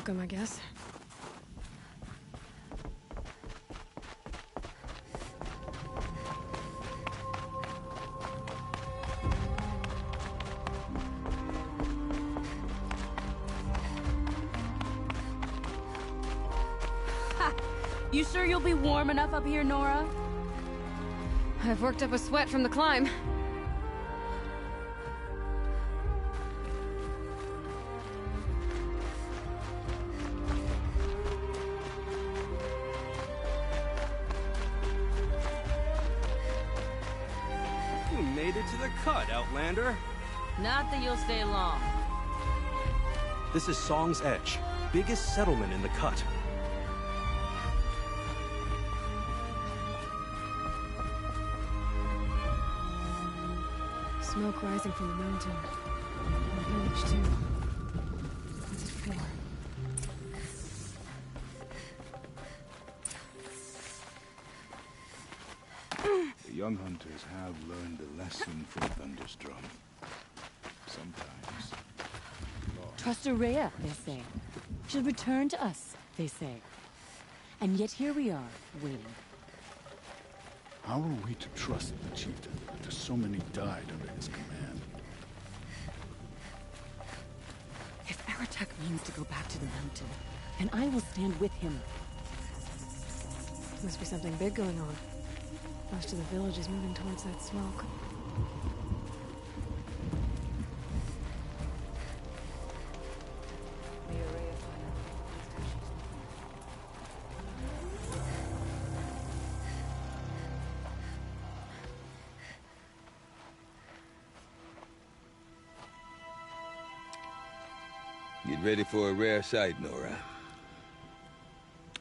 welcome, I guess. You sure you'll be warm enough up here, Nora? I've worked up a sweat from the climb. You made it to the cut, Outlander. Not that you'll stay long. This is Song's Edge, biggest settlement in the cut. Smoke rising from the mountain. And the village, too. What's it for? The young hunters have learned a lesson from Thunderstrom. Sometimes. Trust Ourea, they say. She'll return to us, they say. And yet here we are, waiting. How are we to trust the chieftain after so many died under his command? If Aratak means to go back to the mountain, then I will stand with him. Must be something big going on. Most of the village is moving towards that smoke. Get ready for a rare sight, Nora.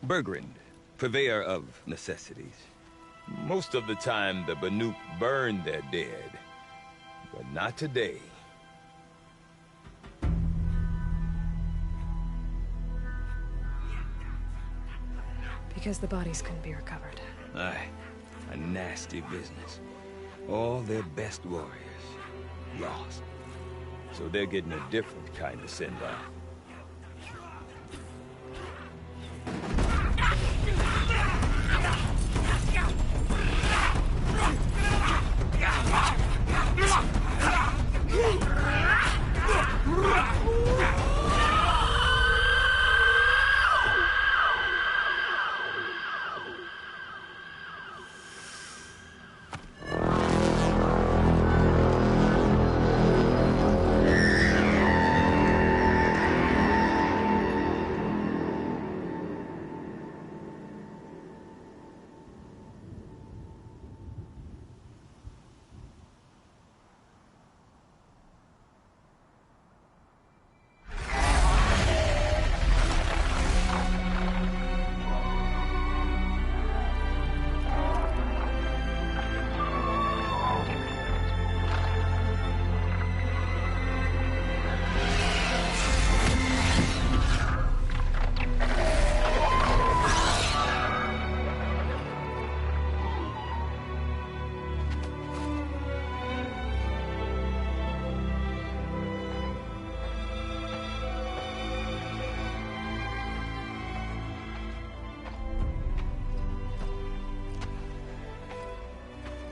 Bergrand, purveyor of necessities. Most of the time, the Banuk burn their dead. But not today. Because the bodies couldn't be recovered. Aye, a nasty business. All their best warriors lost. So they're getting a different kind of send-off.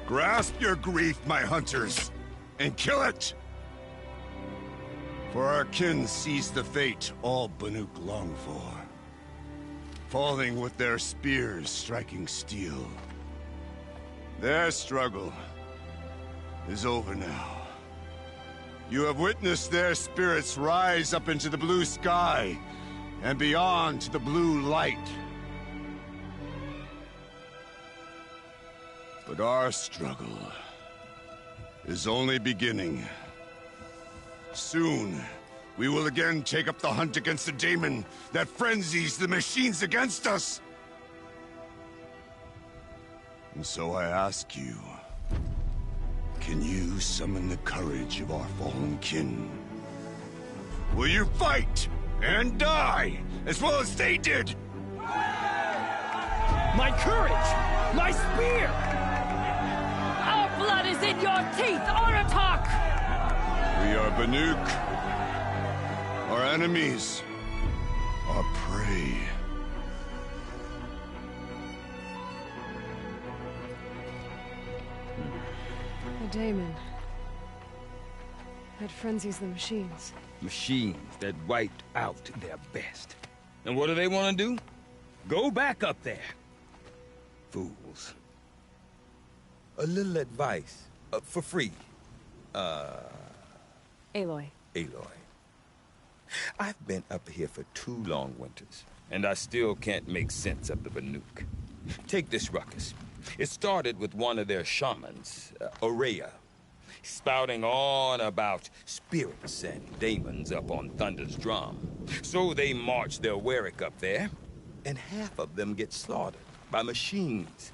Grasp your grief, my hunters, and kill it! For our kin sees the fate all Banuk long for. Falling with their spears striking steel. Their struggle is over now. You have witnessed their spirits rise up into the blue sky, and beyond to the blue light. But our struggle is only beginning. Soon, we will again take up the hunt against the daemon that frenzies the machines against us. And so I ask you, can you summon the courage of our fallen kin? Will you fight and die as well as they did? My courage! My spear! Our blood is in your teeth, Aratak! We are Banuk. Our enemies are Daemon. That frenzies the machines. Machines that wiped out their best. And what do they want to do? Go back up there. Fools. A little advice, for free. Aloy. Aloy. I've been up here for 2 long winters, and I still can't make sense of the Banuk. Take this ruckus. It started with one of their shamans, Ourea, spouting on about spirits and demons up on Thunder's drum. So they march their Warwick up there, and half of them get slaughtered by machines.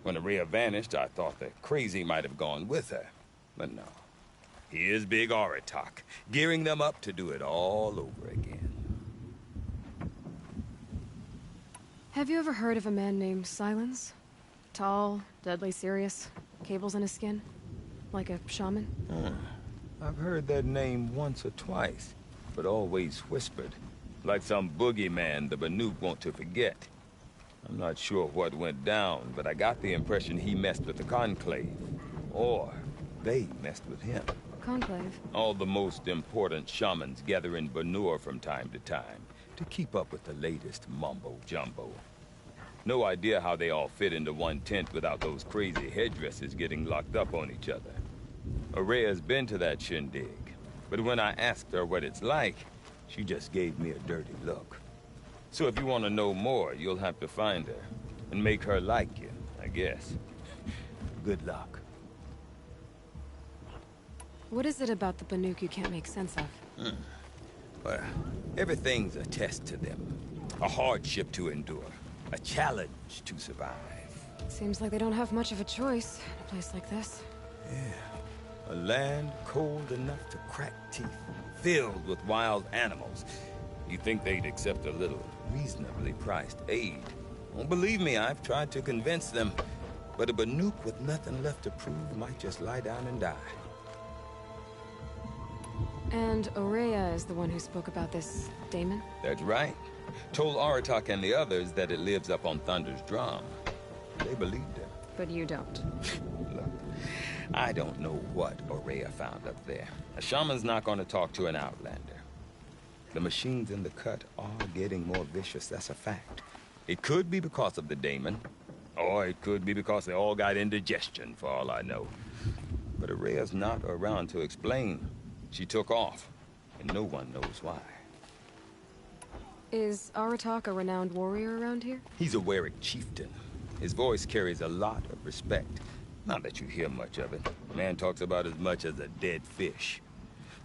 When Ourea vanished, I thought the crazy might have gone with her, but no. Here's Big Aratak, gearing them up to do it all over again. Have you ever heard of a man named Silence? Tall, deadly serious, cables in his skin? Like a shaman? I've heard that name once or twice, but always whispered. Like some boogeyman the Banuk want to forget. I'm not sure what went down, but I got the impression he messed with the Conclave. Or they messed with him. Conclave? All the most important shamans gather in Banur from time to time to keep up with the latest mumbo-jumbo. No idea how they all fit into one tent without those crazy headdresses getting locked up on each other. Ourea's been to that shindig, but when I asked her what it's like, she just gave me a dirty look. So if you want to know more, you'll have to find her and make her like you, I guess. Good luck. What is it about the Banuk you can't make sense of? Well, everything's a test to them. A hardship to endure. A challenge to survive. Seems like they don't have much of a choice in a place like this. Yeah. A land cold enough to crack teeth, filled with wild animals. You'd think they'd accept a little reasonably priced aid. Well, believe me, I've tried to convince them. But a Banuk with nothing left to prove might just lie down and die. And Ourea is the one who spoke about this Daemon? That's right. Told Aratak and the others that it lives up on Thunder's drum. They believed him. But you don't. Look, I don't know what Ourea found up there. A shaman's not going to talk to an outlander. The machines in the cut are getting more vicious, that's a fact. It could be because of the Daemon, or it could be because they all got indigestion, for all I know. But Ourea's not around to explain. She took off, and no one knows why. Is Aratak a renowned warrior around here? He's a Warwick chieftain. His voice carries a lot of respect. Not that you hear much of it. Man talks about as much as a dead fish.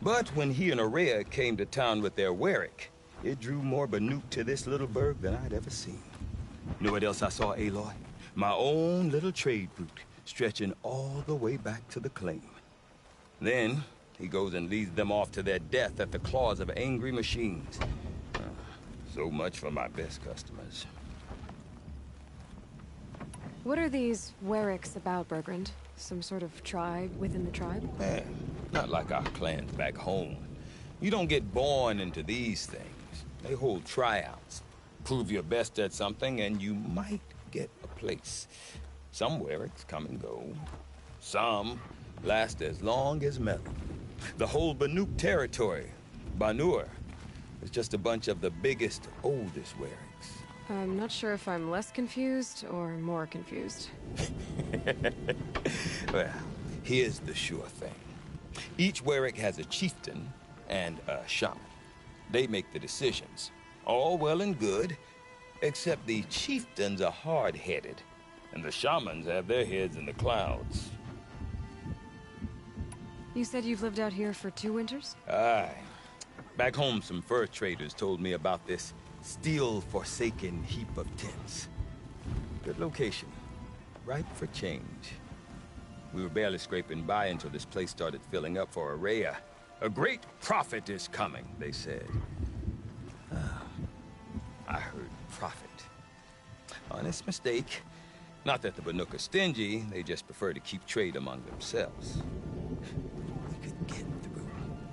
But when he and Ourea came to town with their Warwick, it drew more Banuk to this little burg than I'd ever seen. You know what else I saw, Aloy? My own little trade route, stretching all the way back to the claim. Then, he goes and leads them off to their death at the claws of angry machines. So much for my best customers. What are these Warwicks about, Bergrand? Some sort of tribe within the tribe? Not like our clans back home. You don't get born into these things. They hold tryouts. Prove your best at something and you might get a place. Some Warwicks come and go. Some last as long as metal. The whole Banuk territory, Banur, is just a bunch of the biggest, oldest Warwicks. I'm not sure if I'm less confused or more confused. Well, here's the sure thing. Each Warwick has a chieftain and a shaman. They make the decisions. All well and good, except the chieftains are hard-headed, and the shamans have their heads in the clouds. You said you've lived out here for 2 winters? Aye. Back home, some fur traders told me about this steel-forsaken heap of tents. Good location. Ripe for change. We were barely scraping by until this place started filling up for Ourea. A great prophet is coming, they said. I heard prophet. Honest mistake. Not that the Banuk are stingy, they just prefer to keep trade among themselves. We could get through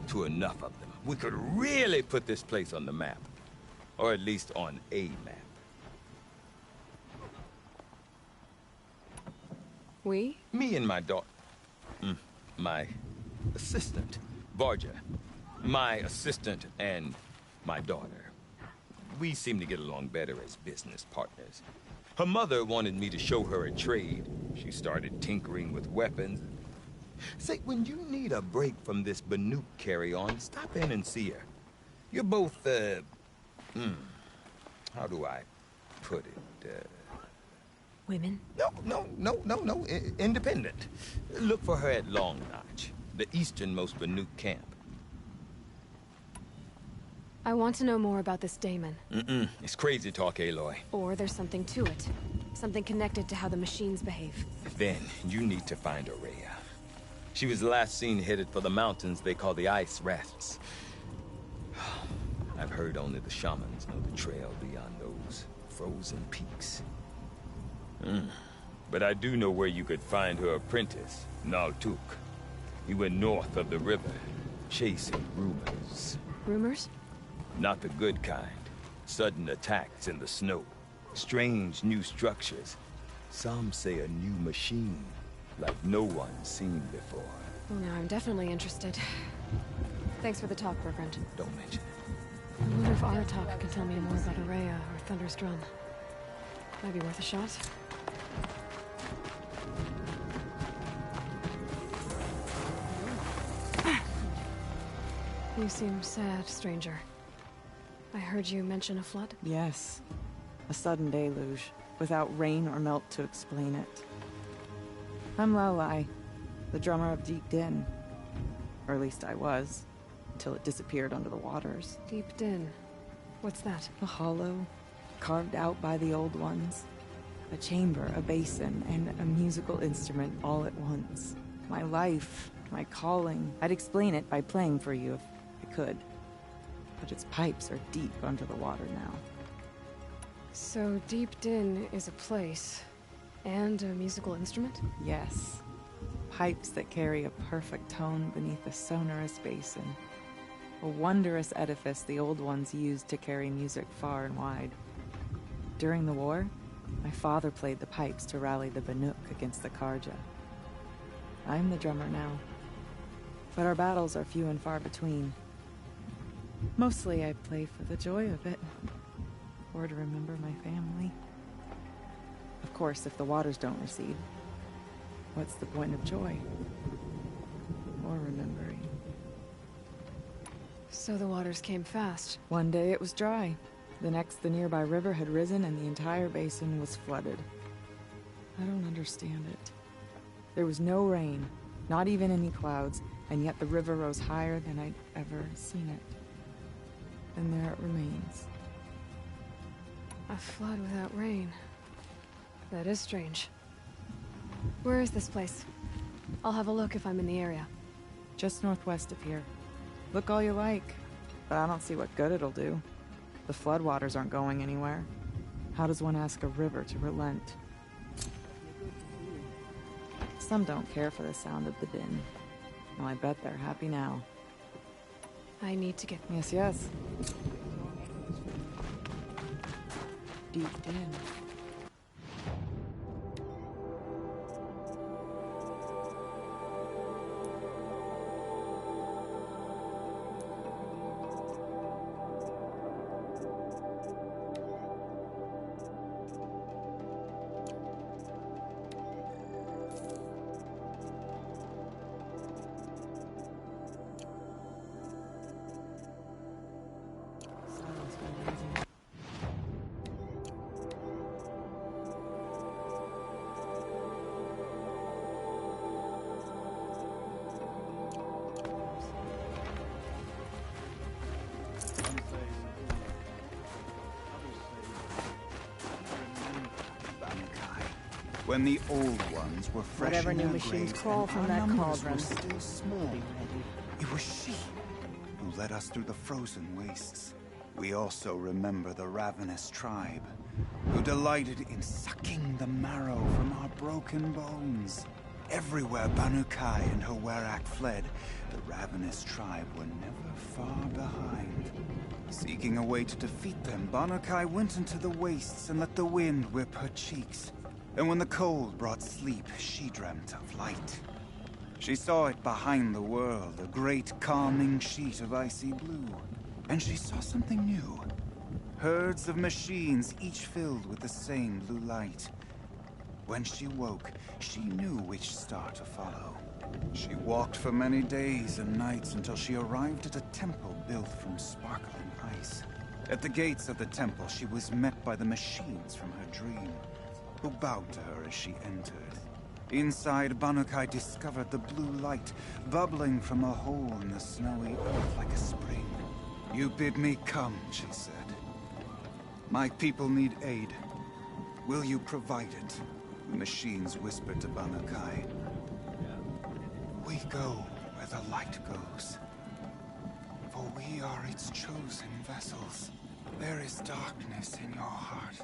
to enough of them. We could really put this place on the map. Or at least on a map. We? Me and my daughter. my assistant, Varja. My assistant and my daughter. We seem to get along better as business partners. Her mother wanted me to show her a trade. She started tinkering with weapons. Say, when you need a break from this Banuk carry-on, stop in and see her. You're both, how do I put it? Women? No. Independent. Look for her at Long Notch, the easternmost Banuk camp. I want to know more about this Daemon. It's crazy talk, Aloy. Or there's something to it. Something connected to how the machines behave. Then, you need to find Ourea. She was last seen headed for the mountains they call the Ice Rafts. I've heard only the shamans know the trail beyond those frozen peaks. But I do know where you could find her apprentice, Naltuk. He went north of the river, chasing rumors. Rumors? Not the good kind. Sudden attacks in the snow. Strange new structures. Some say a new machine, like no one's seen before. Well, now I'm definitely interested. Thanks for the talk, Bergrand. Don't mention it. I wonder if Aratak can tell me more about Ourea or Thunder's Drum. Might be worth a shot. You seem sad, stranger. I heard you mention a flood? Yes. A sudden deluge, without rain or melt to explain it. I'm Lelai, the drummer of Deep Din. Or at least I was, until it disappeared under the waters. Deep Din. What's that? A hollow, carved out by the Old Ones. A chamber, a basin, and a musical instrument all at once. My life, my calling. I'd explain it by playing for you if I could. But its pipes are deep under the water now. So Deep Din is a place, and a musical instrument? Yes. Pipes that carry a perfect tone beneath a sonorous basin. A wondrous edifice the Old Ones used to carry music far and wide. During the war, my father played the pipes to rally the Banuk against the Karja. I'm the drummer now. But our battles are few and far between. Mostly I play for the joy of it. Or to remember my family. Of course, if the waters don't recede, what's the point of joy? Or remembering? So the waters came fast. One day it was dry. The next, the nearby river had risen and the entire basin was flooded. I don't understand it. There was no rain, not even any clouds, and yet the river rose higher than I'd ever seen it. And there it remains. A flood without rain. That is strange. Where is this place? I'll have a look if I'm in the area. Just northwest of here. Look all you like, but I don't see what good it'll do. The floodwaters aren't going anywhere. How does one ask a river to relent? Some don't care for the sound of the din. Well, I bet they're happy now. I need to get... Yes. Deep Din. When the Old Ones were fresh Whatever in new their machines graves crawl and from our that numbers cauldron. were still small. Be ready. It was she who led us through the frozen wastes. We also remember the ravenous tribe, who delighted in sucking the marrow from our broken bones. Everywhere Banukai and her Werak fled, the ravenous tribe were never far behind. Seeking a way to defeat them, Banukai went into the wastes and let the wind whip her cheeks. And when the cold brought sleep, she dreamt of light. She saw it behind the world, a great calming sheet of icy blue. And she saw something new. Herds of machines, each filled with the same blue light. When she woke, she knew which star to follow. She walked for many days and nights until she arrived at a temple built from sparkling ice. At the gates of the temple, she was met by the machines from her dream, who bowed to her as she entered. Inside, Bannukai discovered the blue light bubbling from a hole in the snowy earth like a spring. "You bid me come," she said. "My people need aid. Will you provide it?" The machines whispered to Bannukai. "We go where the light goes, for we are its chosen vessels. There is darkness in your heart.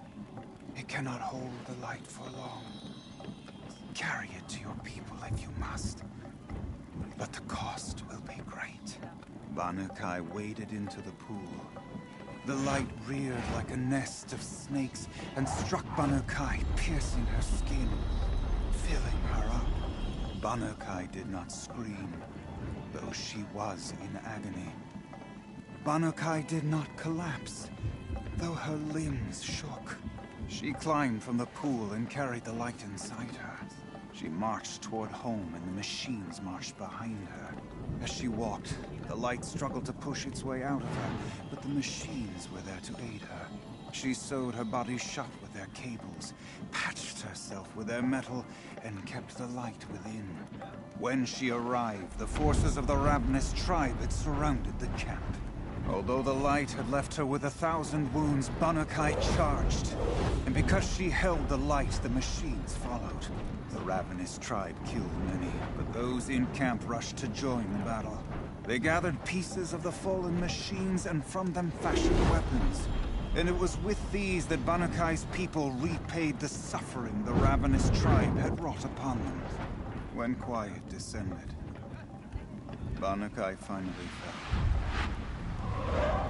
It cannot hold the light for long. Carry it to your people if you must, but the cost will be great." Bannukai waded into the pool. The light reared like a nest of snakes and struck Bannukai, piercing her skin, filling her up. Bannukai did not scream, though she was in agony. Bannukai did not collapse, though her limbs shook. She climbed from the pool and carried the light inside her. She marched toward home, and the machines marched behind her. As she walked, the light struggled to push its way out of her, but the machines were there to aid her. She sewed her body shut with their cables, patched herself with their metal, and kept the light within. When she arrived, the forces of the ravenous tribe had surrounded the camp. Although the light had left her with 1,000 wounds, Bannukai charged. And because she held the light, the machines followed. The ravenous tribe killed many, but those in camp rushed to join the battle. They gathered pieces of the fallen machines and from them fashioned weapons. And it was with these that Bannukai's people repaid the suffering the ravenous tribe had wrought upon them. When quiet descended, Bannukai finally fell.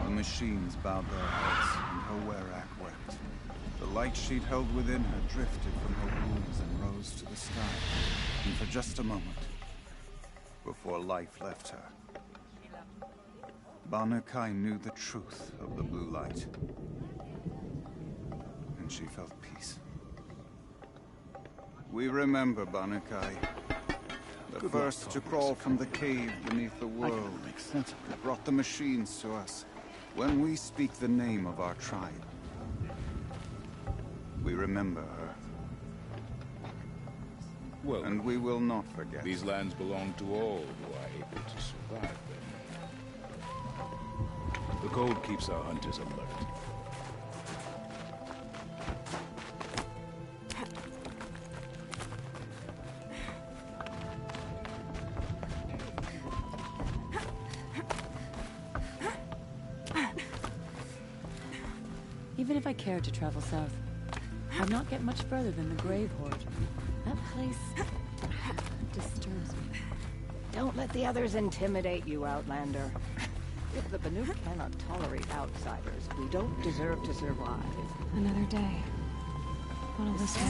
The machines bowed their heads, and her Werak wept. The light she'd held within her drifted from her wounds and rose to the sky. And for just a moment, before life left her, Bannukai knew the truth of the blue light. And she felt peace. We remember Bannukai, the first to crawl from the cave beneath the world, that brought the machines to us. When we speak the name of our tribe, we remember her. Well, and we will not forget. These lands belong to all who are able to survive them. The cold keeps our hunters alert. Even if I cared to travel south, I'd not get much further than the Grave Hoard. That place disturbs me. Don't let the others intimidate you, Outlander. If the Banuk cannot tolerate outsiders, we don't deserve to survive. Another day. What a listen.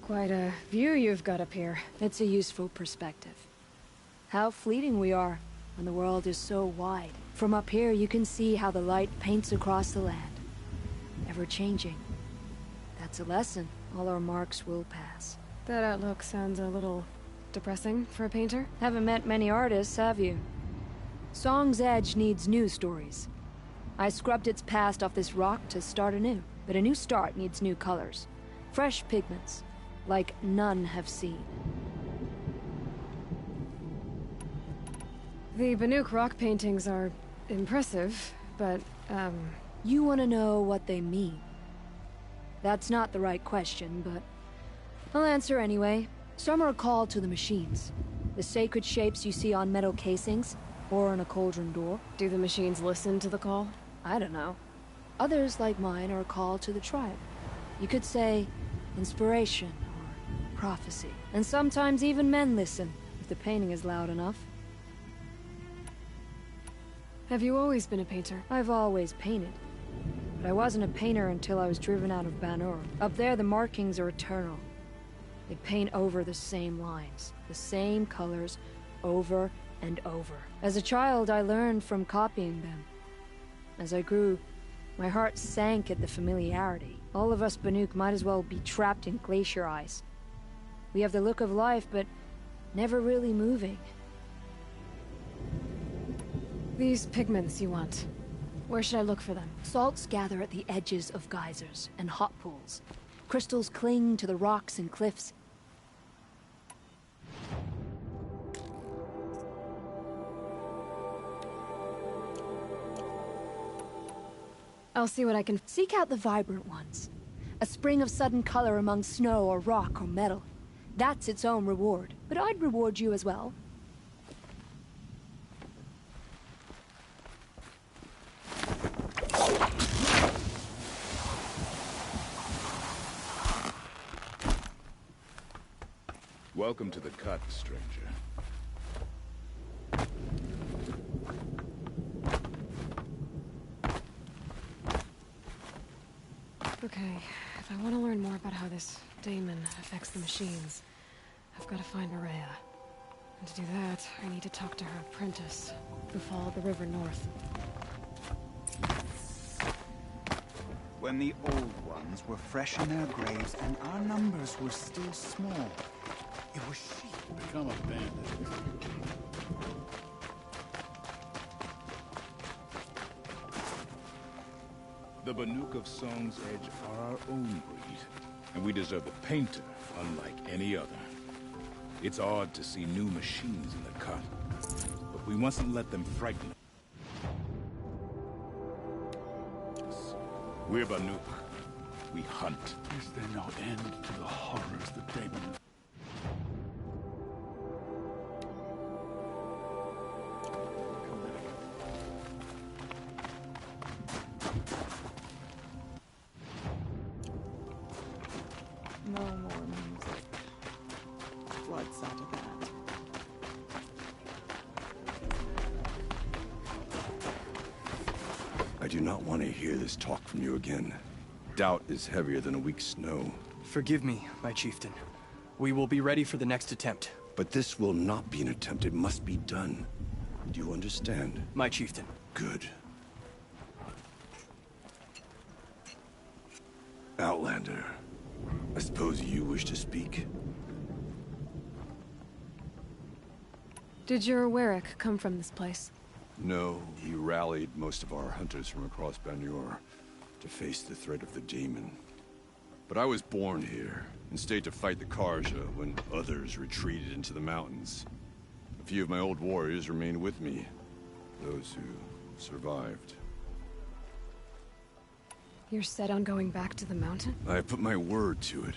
Quite a view you've got up here. It's a useful perspective. How fleeting we are when the world is so wide. From up here, you can see how the light paints across the land. Ever changing. That's a lesson. All our marks will pass. That outlook sounds a little depressing for a painter. Haven't met many artists, have you? Song's Edge needs new stories. I scrubbed its past off this rock to start anew. But a new start needs new colors. Fresh pigments. Like none have seen. The Banuk rock paintings are impressive, but, You want to know what they mean. That's not the right question, but I'll answer anyway. Some are called to the machines. The sacred shapes you see on metal casings, or on a cauldron door. Do the machines listen to the call? I don't know. Others, like mine, are called to the tribe. You could say inspiration or prophecy. And sometimes even men listen, if the painting is loud enough. Have you always been a painter? I've always painted. But I wasn't a painter until I was driven out of Ban-Ur. Up there, the markings are eternal. They paint over the same lines, the same colors, over and over. As a child, I learned from copying them. As I grew, my heart sank at the familiarity. All of us Banuk might as well be trapped in glacier ice. We have the look of life, but never really moving. These pigments you want. Where should I look for them? Salts gather at the edges of geysers and hot pools. Crystals cling to the rocks and cliffs. I'll see what I can... Seek out the vibrant ones. A spring of sudden color among snow or rock or metal. That's its own reward. But I'd reward you as well. Welcome to the cut, stranger. Okay, if I want to learn more about how this daemon affects the machines, I've got to find Maria. And to do that, I need to talk to her apprentice, who followed the river north. When the old ones were fresh in their graves and our numbers were still small, it was she. Become a bandit. The Banuk of Song's Edge are our own breed, and we deserve a painter unlike any other. It's odd to see new machines in the cut, but we mustn't let them frighten us. We're Banuk. We hunt. Is there no end to the horrors the daemon... No more music. What's out of that? I do not want to hear this talk from you again. Doubt is heavier than a week's snow. Forgive me, my chieftain. We will be ready for the next attempt. But this will not be an attempt. It must be done. Do you understand? My chieftain. Good. Outlander, I suppose you wish to speak? Did your Warwick come from this place? No, he rallied most of our hunters from across Ban-Ur to face the threat of the daemon. But I was born here and stayed to fight the Carja when others retreated into the mountains. A few of my old warriors remained with me, those who survived. You're set on going back to the mountain? I have put my word to it.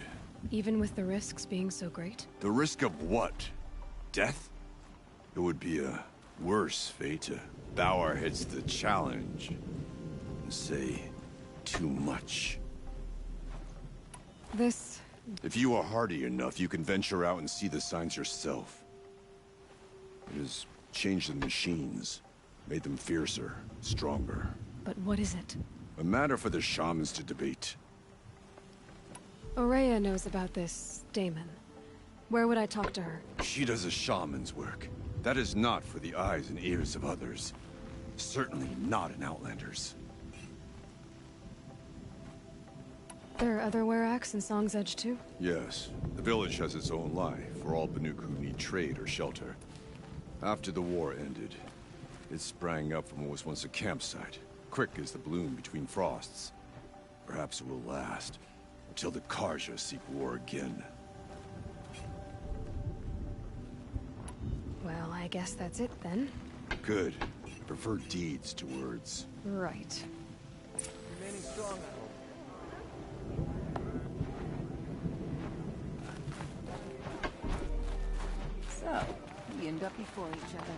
Even with the risks being so great? The risk of what? Death? It would be a worse fate to bow our heads to the challenge and say too much. This... If you are hardy enough, you can venture out and see the signs yourself. It has changed the machines, made them fiercer, stronger. But what is it? A matter for the shamans to debate. Ourea knows about this daemon. Where would I talk to her? She does a shaman's work. That is not for the eyes and ears of others. Certainly not an Outlander's. There are other Weraks in Song's Edge too? Yes. The village has its own life for all Banuk who need trade or shelter. After the war ended, it sprang up from what was once a campsite, quick as the bloom between frosts. Perhaps it will last, until the Carja seek war again. Well, I guess that's it then. Good. I prefer deeds to words. Right. Remaining strong, I hope. So, we end up before each other.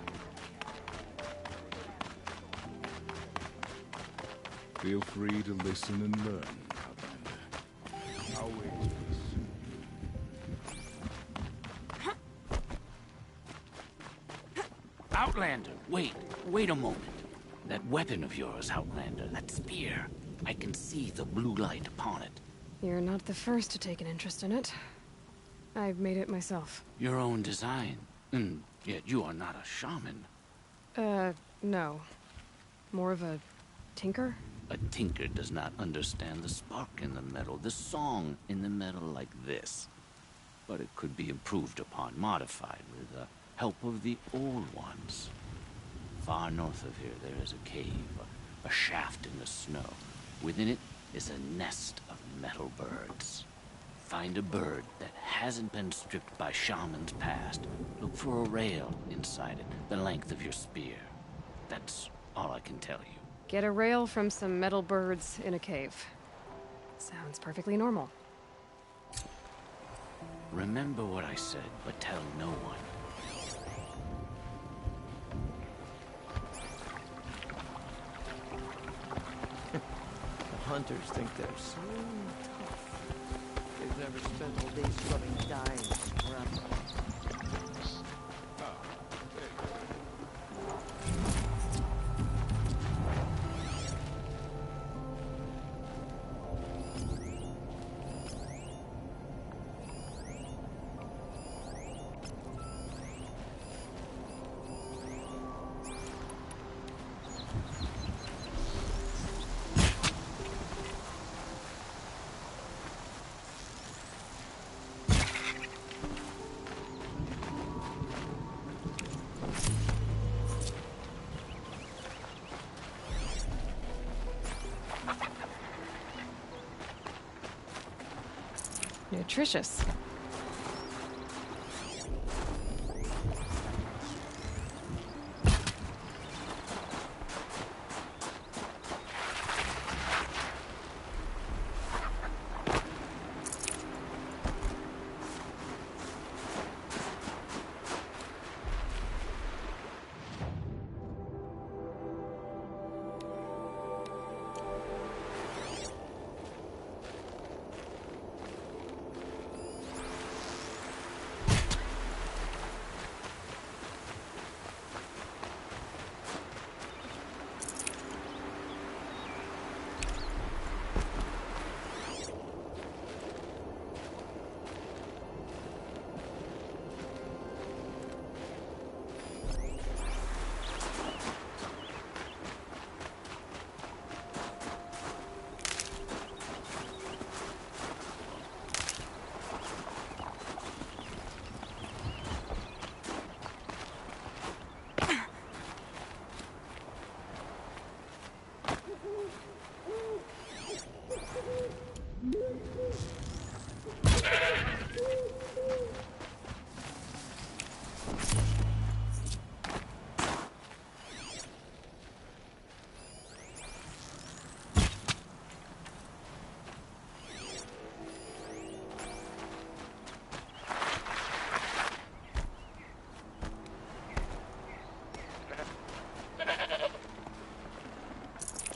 Feel free to listen and learn, Outlander. I'll wait till Outlander, wait a moment. That weapon of yours, Outlander, that spear. I can see the blue light upon it. You're not the first to take an interest in it. I've made it myself. Your own design. And yet you are not a shaman. No. More of a tinker? A tinker does not understand the spark in the metal, the song in the metal like this. But it could be improved upon, modified with the help of the old ones. Far north of here there is a cave, a shaft in the snow. Within it is a nest of metal birds. Find a bird that hasn't been stripped by shamans past. Look for a rail inside it, the length of your spear. That's all I can tell you. Get a rail from some metal birds in a cave. Sounds perfectly normal. Remember what I said, but tell no one. The hunters think they're so tough. They've never spent all day scrubbing dye and scrap. Nutritious.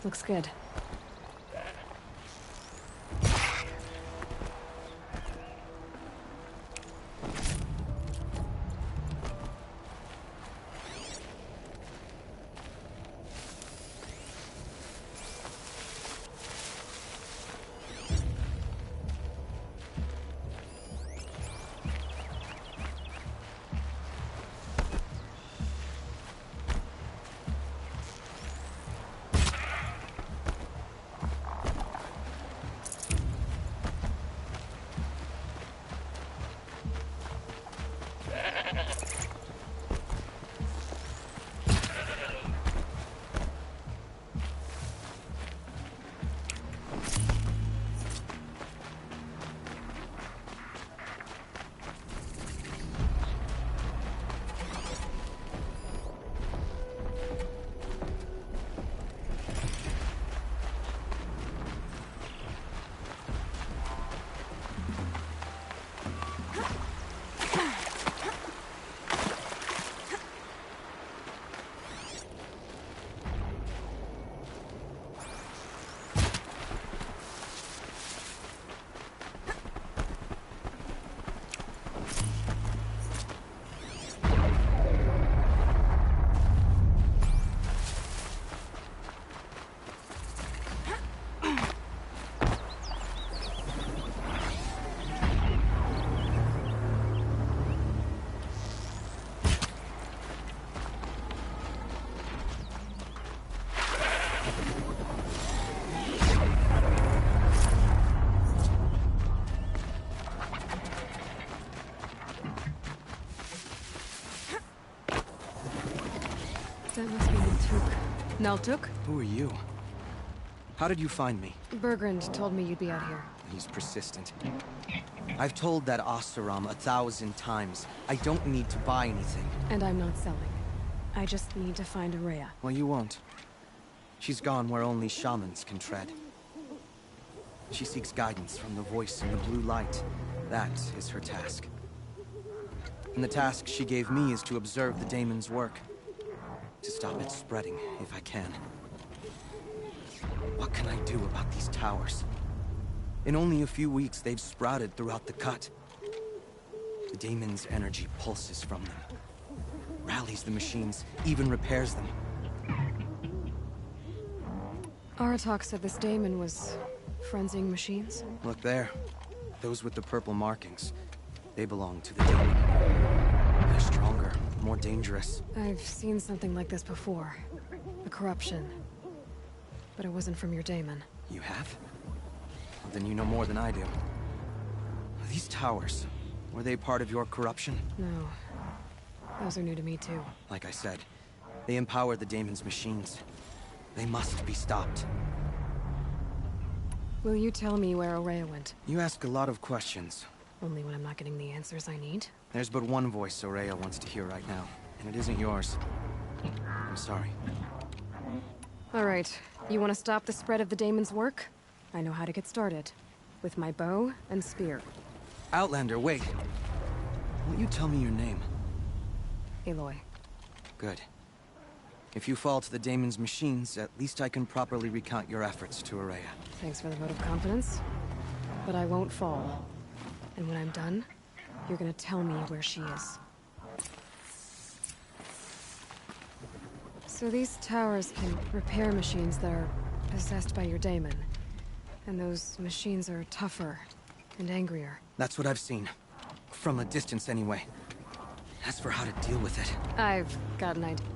Looks good. That must be Naltuk. Naltuk? Who are you? How did you find me? Bergrand told me you'd be out here. He's persistent. I've told that Oseram 1,000 times. I don't need to buy anything. And I'm not selling. I just need to find Araya. Well, you won't. She's gone where only shamans can tread. She seeks guidance from the voice in the blue light. That is her task. And the task she gave me is to observe the daemon's work. To stop it spreading, if I can. What can I do about these towers? In only a few weeks, they've sprouted throughout the cut. The daemon's energy pulses from them. Rallies the machines, even repairs them. Aratak said this daemon was frenzying machines. Look there. Those with the purple markings. They belong to the daemon. They're stronger, more dangerous. I've seen something like this before. A corruption. But it wasn't from your daemon. You have? Well, then you know more than I do. These towers, were they part of your corruption? No. Those are new to me too. Like I said, they empower the daemon's machines. They must be stopped. Will you tell me where Araya went? You ask a lot of questions. Only when I'm not getting the answers I need. There's but one voice Araya wants to hear right now, and it isn't yours. I'm sorry. All right. You want to stop the spread of the daemon's work? I know how to get started. With my bow and spear. Outlander, wait. Won't you tell me your name? Aloy. Good. If you fall to the daemon's machines, at least I can properly recount your efforts to Araya. Thanks for the vote of confidence. But I won't fall. And when I'm done, you're gonna tell me where she is. So these towers can repair machines that are possessed by your daemon. And those machines are tougher and angrier. That's what I've seen. From a distance, anyway. As for how to deal with it... I've got an idea.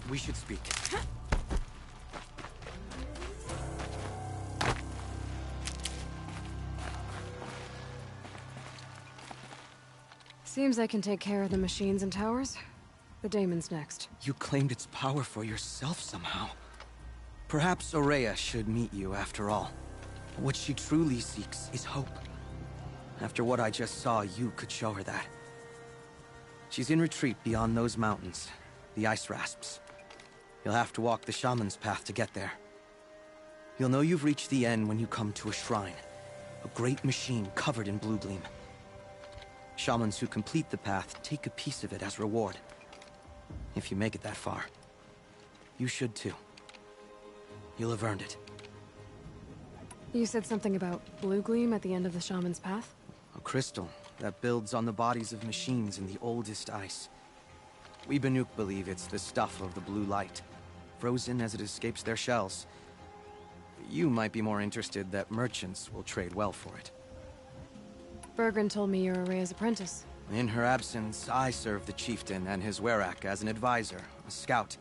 We should speak. Seems I can take care of the machines and towers. The Daemon's next. You claimed its power for yourself somehow. Perhaps Ourea should meet you after all. What she truly seeks is hope. After what I just saw, you could show her that. She's in retreat beyond those mountains, the Ice Rasps. You'll have to walk the Shaman's path to get there. You'll know you've reached the end when you come to a shrine. A great machine covered in blue gleam. Shamans who complete the path take a piece of it as reward. If you make it that far. You should too. You'll have earned it. You said something about blue gleam at the end of the Shaman's path? A crystal that builds on the bodies of machines in the oldest ice. We Banuk believe it's the stuff of the blue light, frozen as it escapes their shells. You might be more interested that merchants will trade well for it. Bergren told me you're Ourea's apprentice. In her absence, I serve the chieftain and his Werak as an advisor, a scout,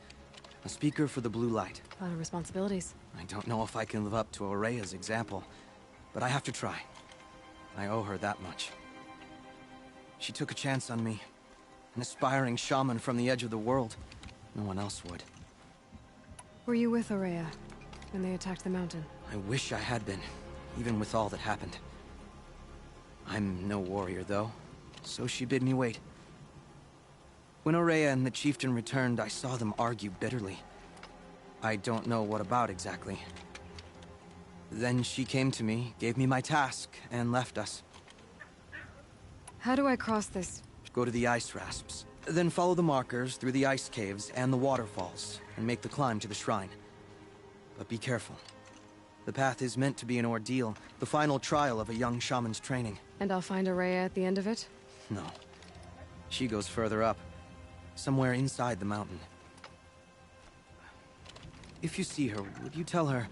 a speaker for the blue light. A lot of responsibilities. I don't know if I can live up to Ourea's example, but I have to try. I owe her that much. She took a chance on me. An aspiring shaman from the edge of the world. No one else would. Were you with Ourea when they attacked the mountain? I wish I had been, even with all that happened. I'm no warrior, though, so she bid me wait. When Ourea and the chieftain returned, I saw them argue bitterly. I don't know what about exactly. Then she came to me, gave me my task, and left us. How do I cross this? Go to the Ice Rasps. Then follow the markers through the ice caves and the waterfalls, and make the climb to the shrine. But be careful. The path is meant to be an ordeal, the final trial of a young shaman's training. And I'll find Ourea at the end of it? No. She goes further up. Somewhere inside the mountain. If you see her, would you tell her...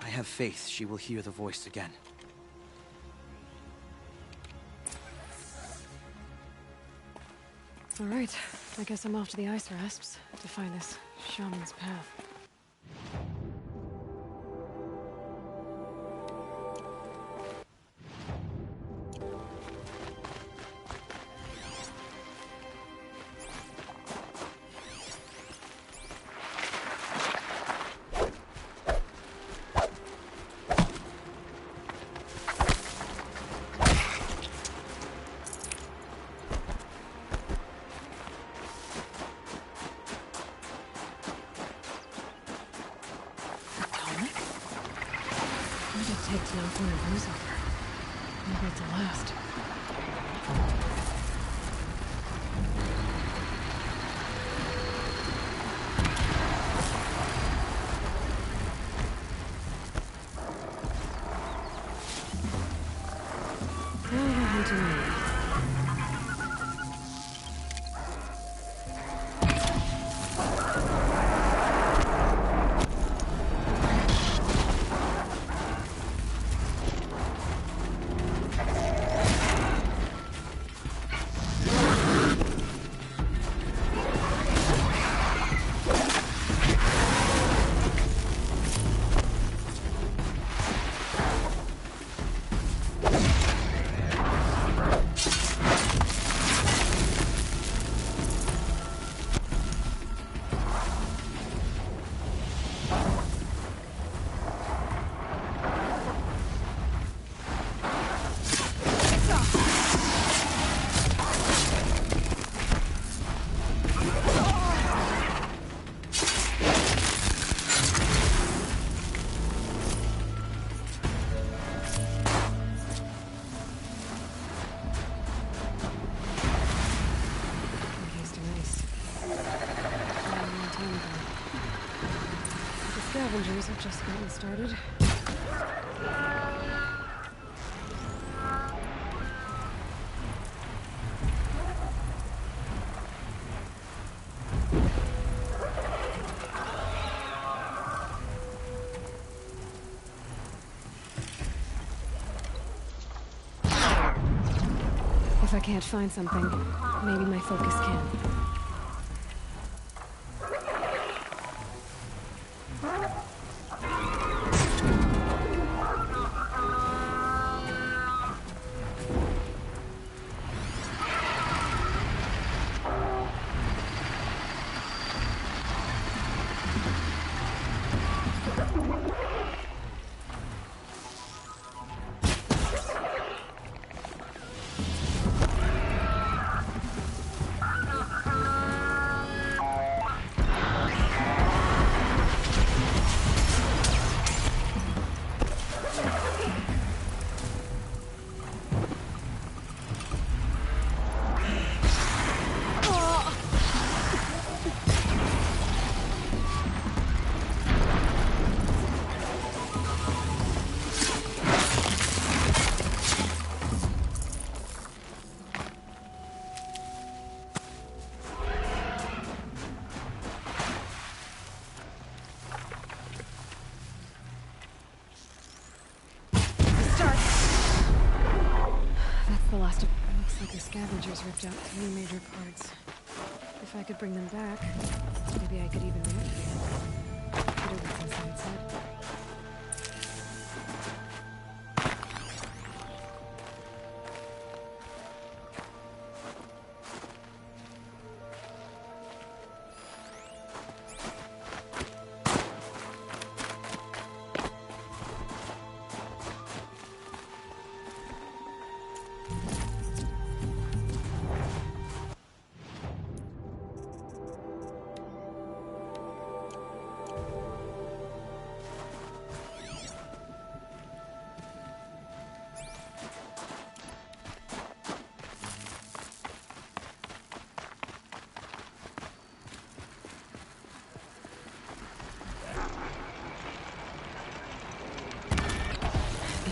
I have faith she will hear the voice again. All right. I guess I'm off to the Ice Rasps to find this shaman's path. Take to knock one of those over. Maybe it's a last. Scavengers have just gotten started. If I can't find something, maybe my focus can. scavengers ripped out 3 major parts. If I could bring them back, maybe I could even manipulate them. Peter was inside said.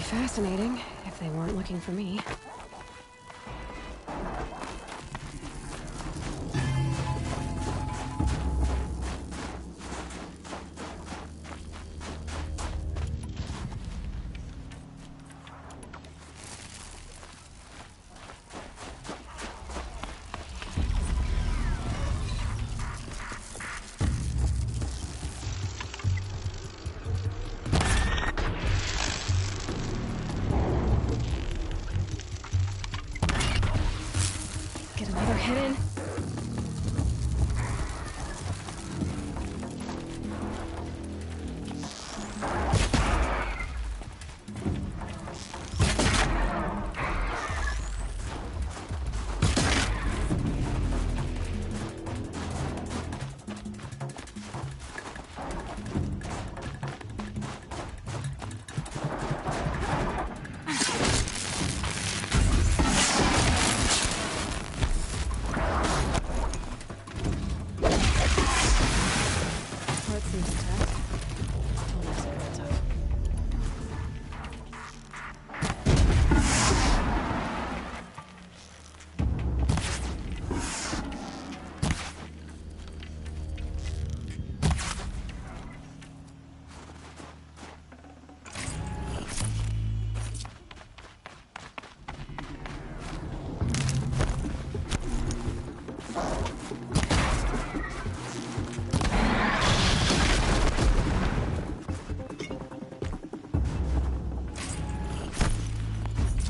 Fascinating, if they weren't looking for me. Hidden.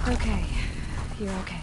Okay, you're okay.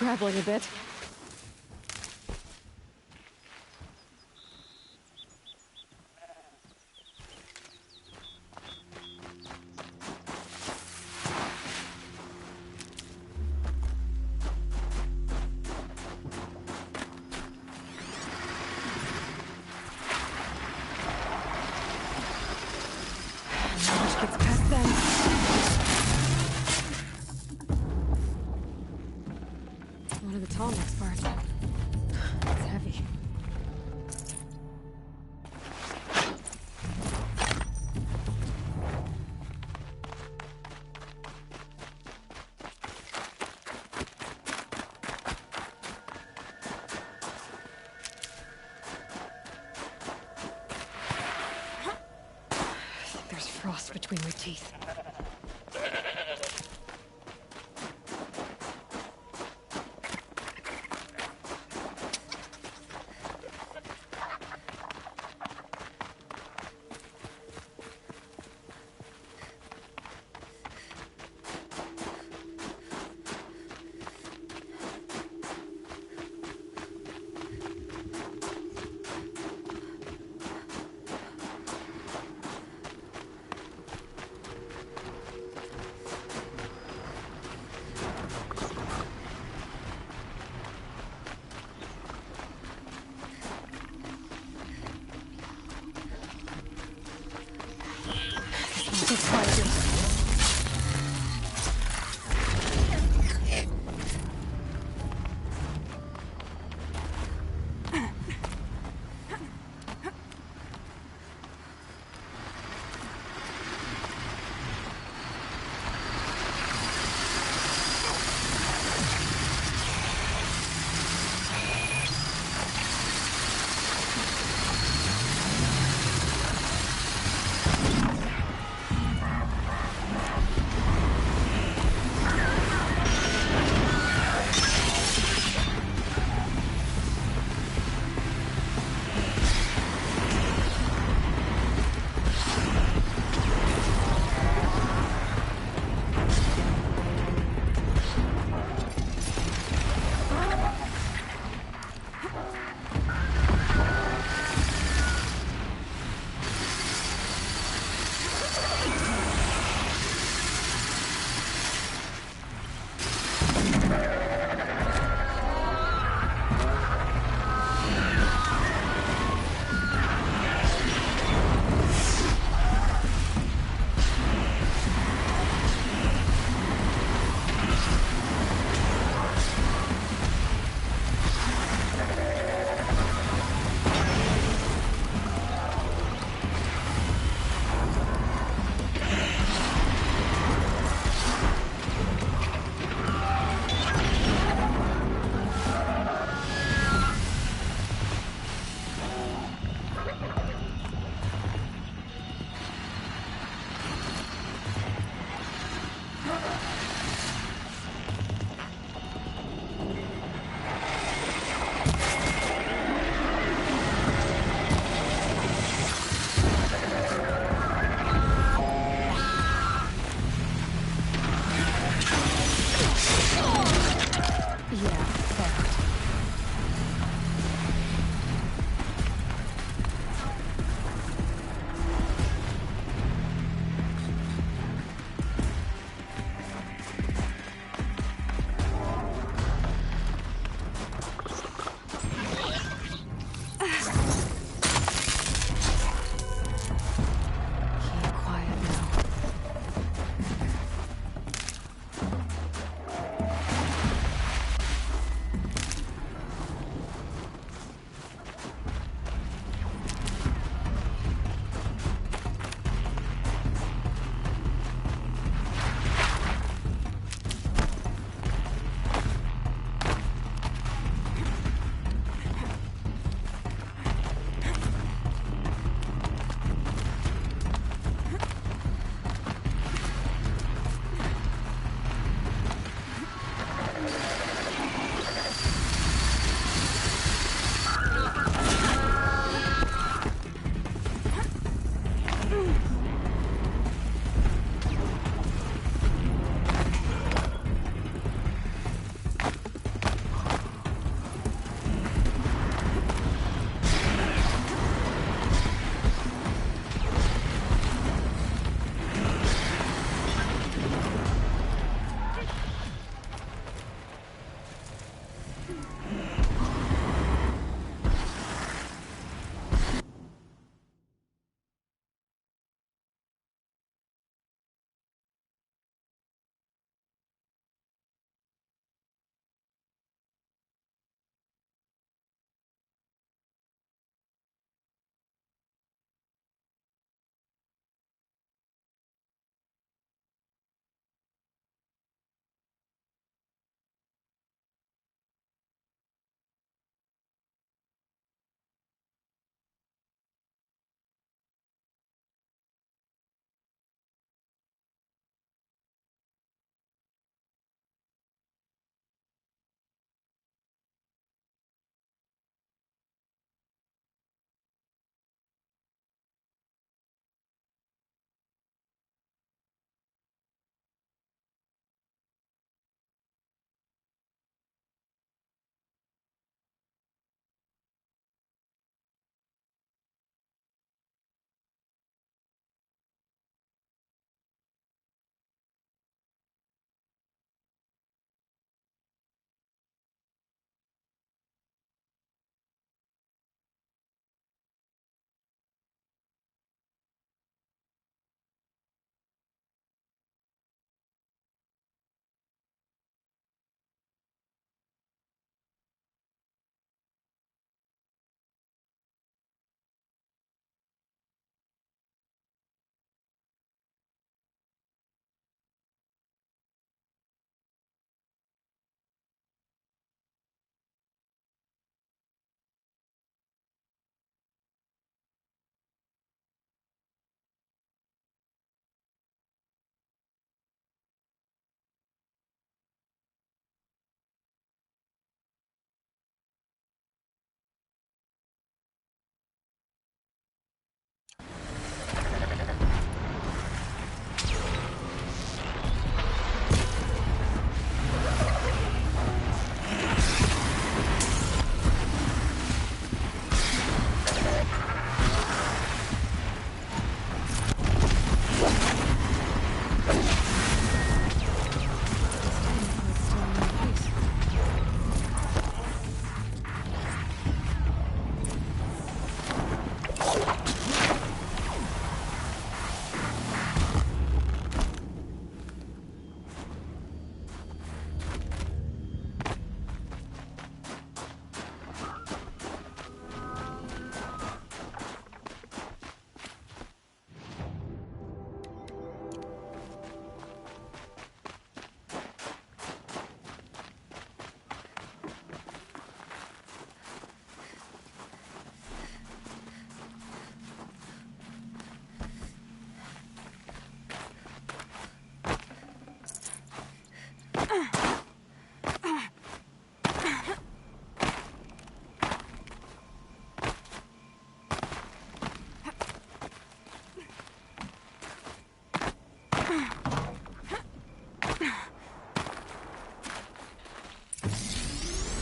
grappling a bit. One of the tall next parts. It's heavy. I think there's frost between my teeth.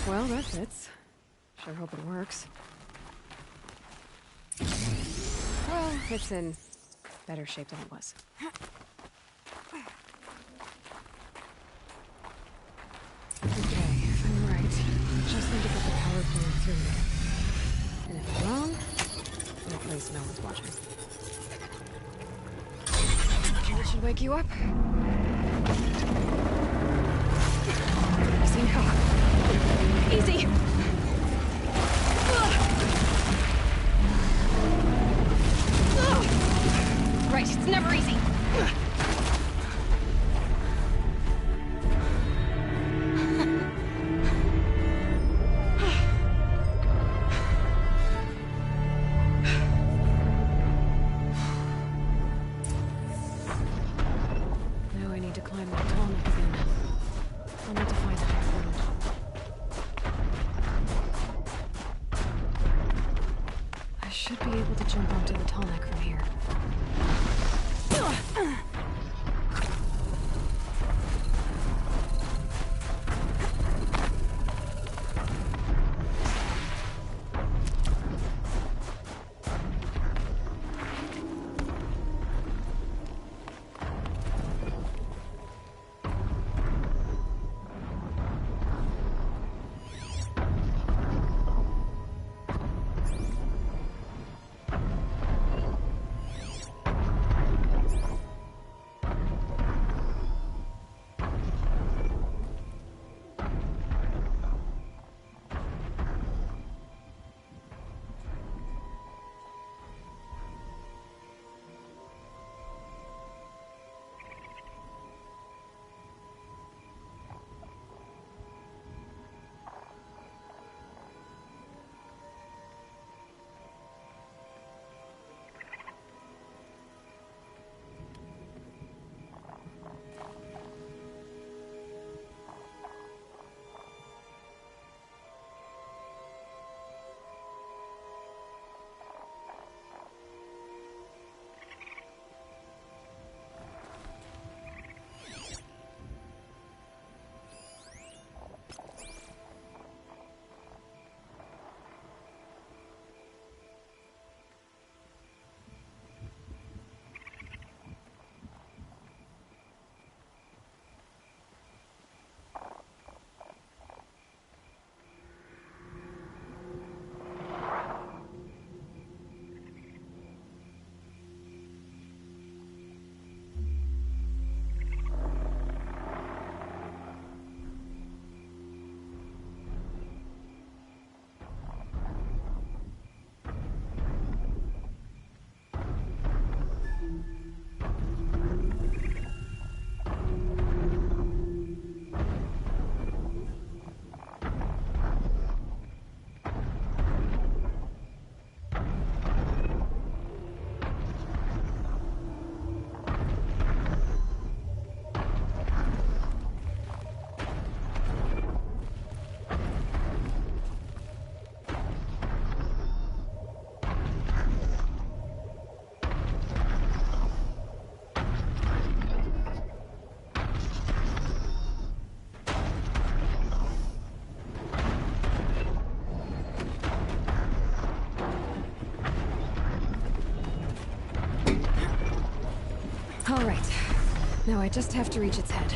Well, that fits. Sure hope it works. Well, it's in better shape than it was. Okay, if I'm right, I just need to get the power flowing through there. And if I'm wrong, then at least no one's watching. That should wake you up. Easy now. Easy! Right, it's never easy. Now I need to climb that tallneck again. I'll need to find higher ground. I should be able to jump onto the tallneck from here. All right. Now I just have to reach its head.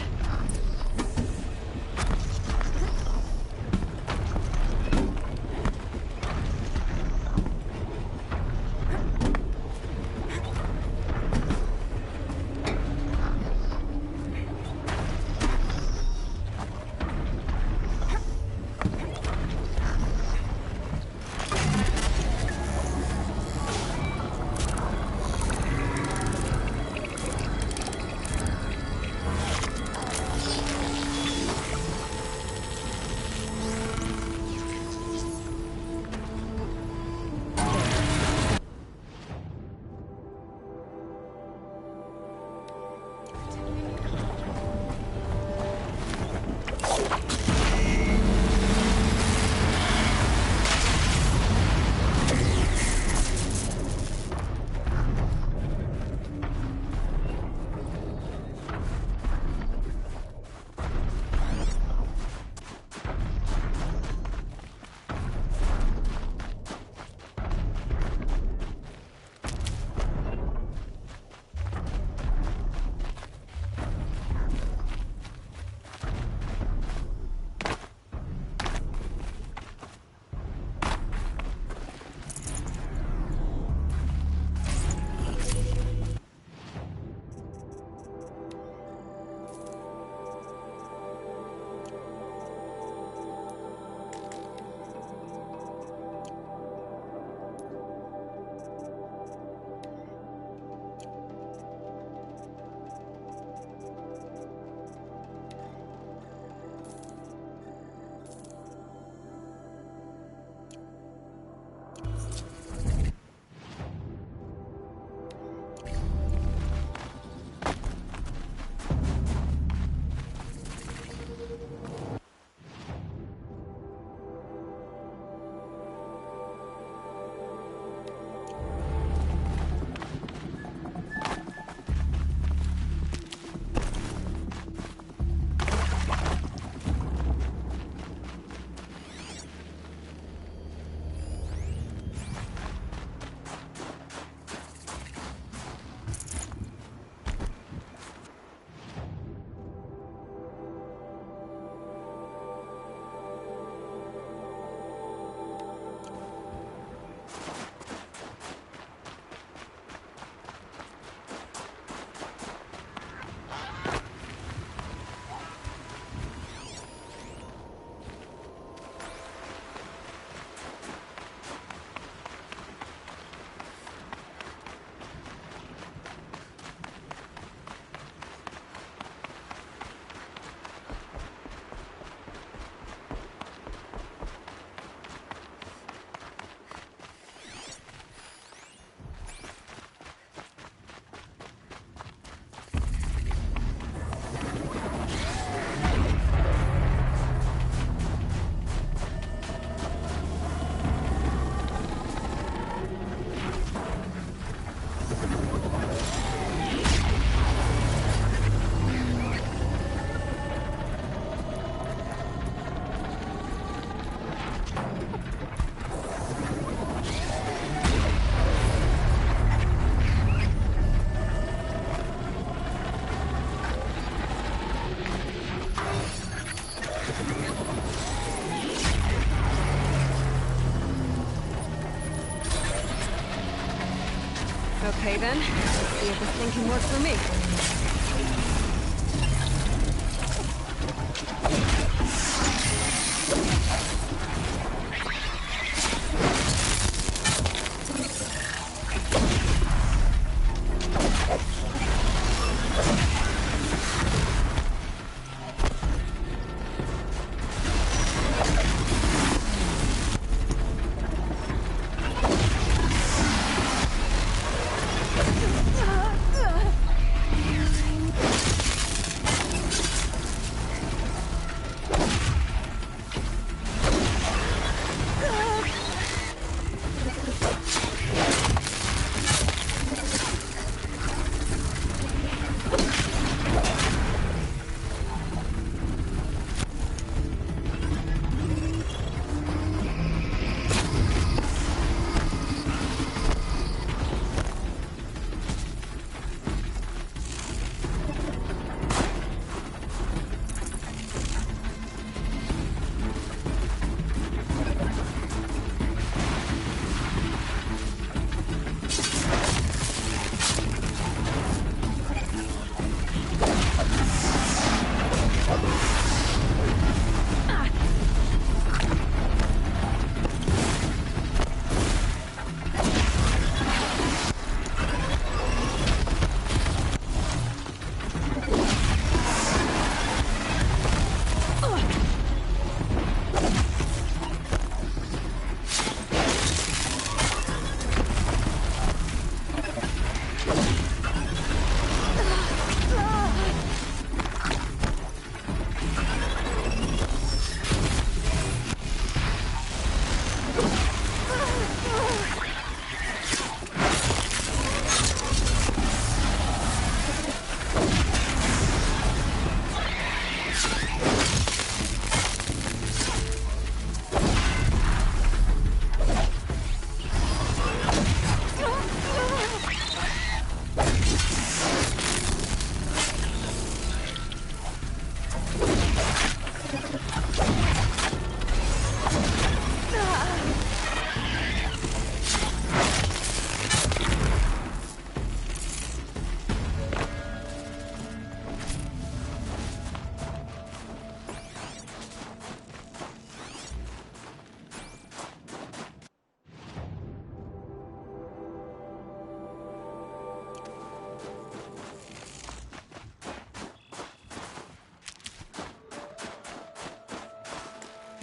Okay then, let's see if this thing can work for me.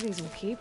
These will keep.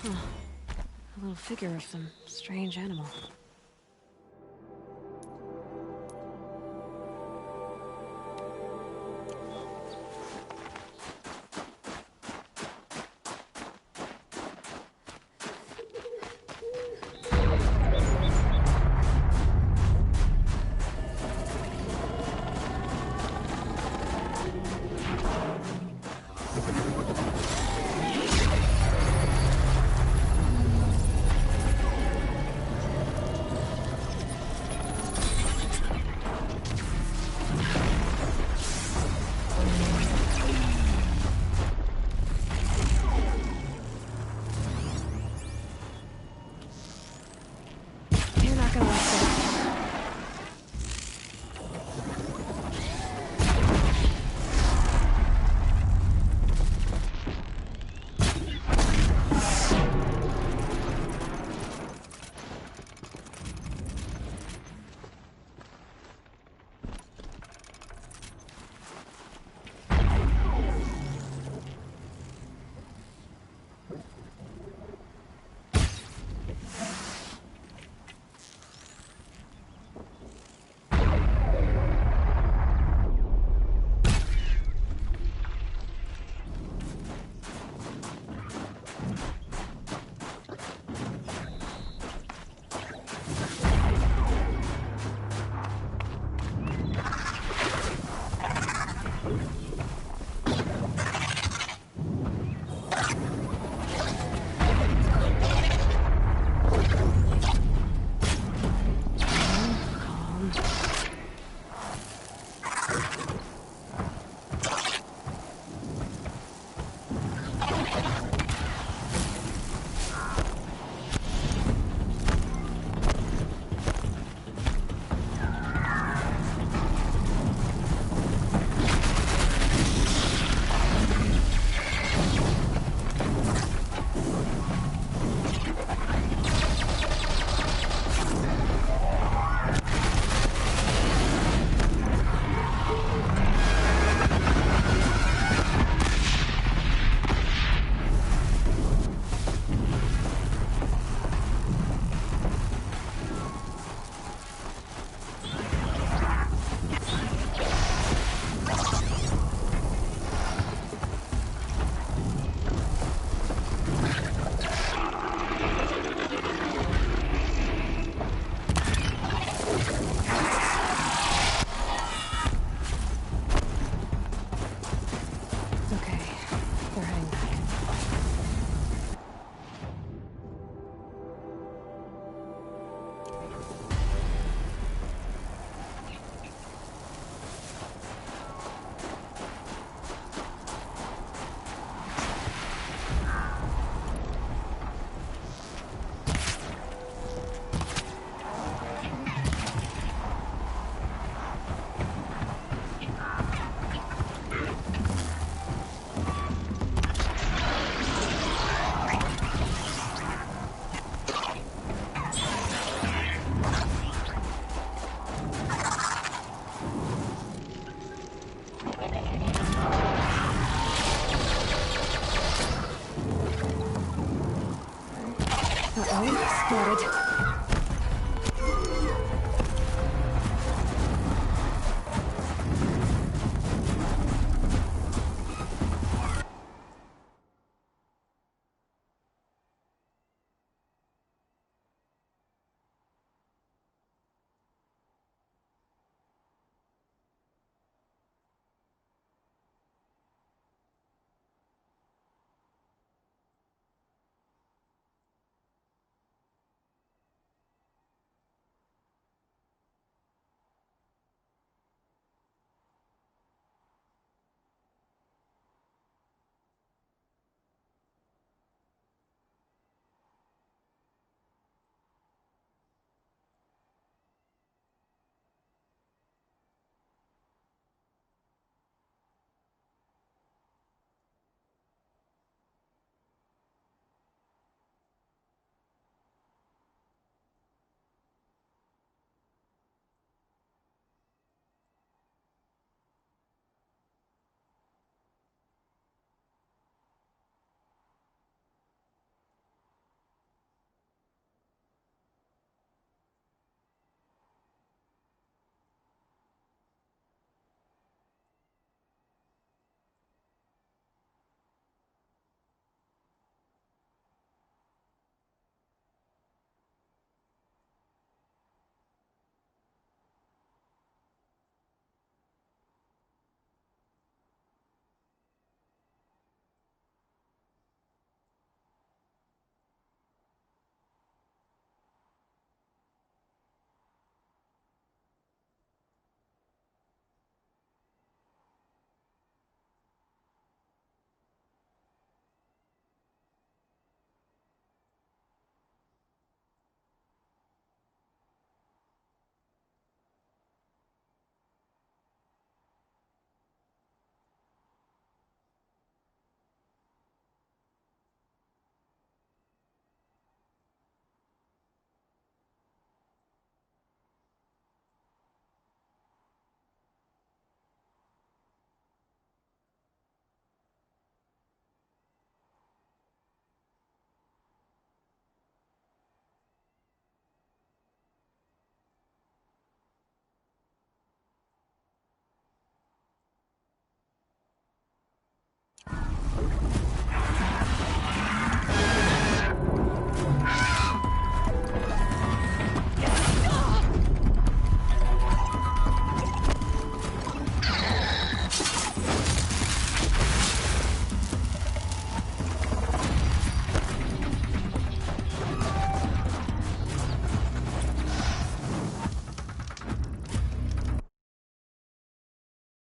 Huh. A little figure of some strange animal. Oh, spotted.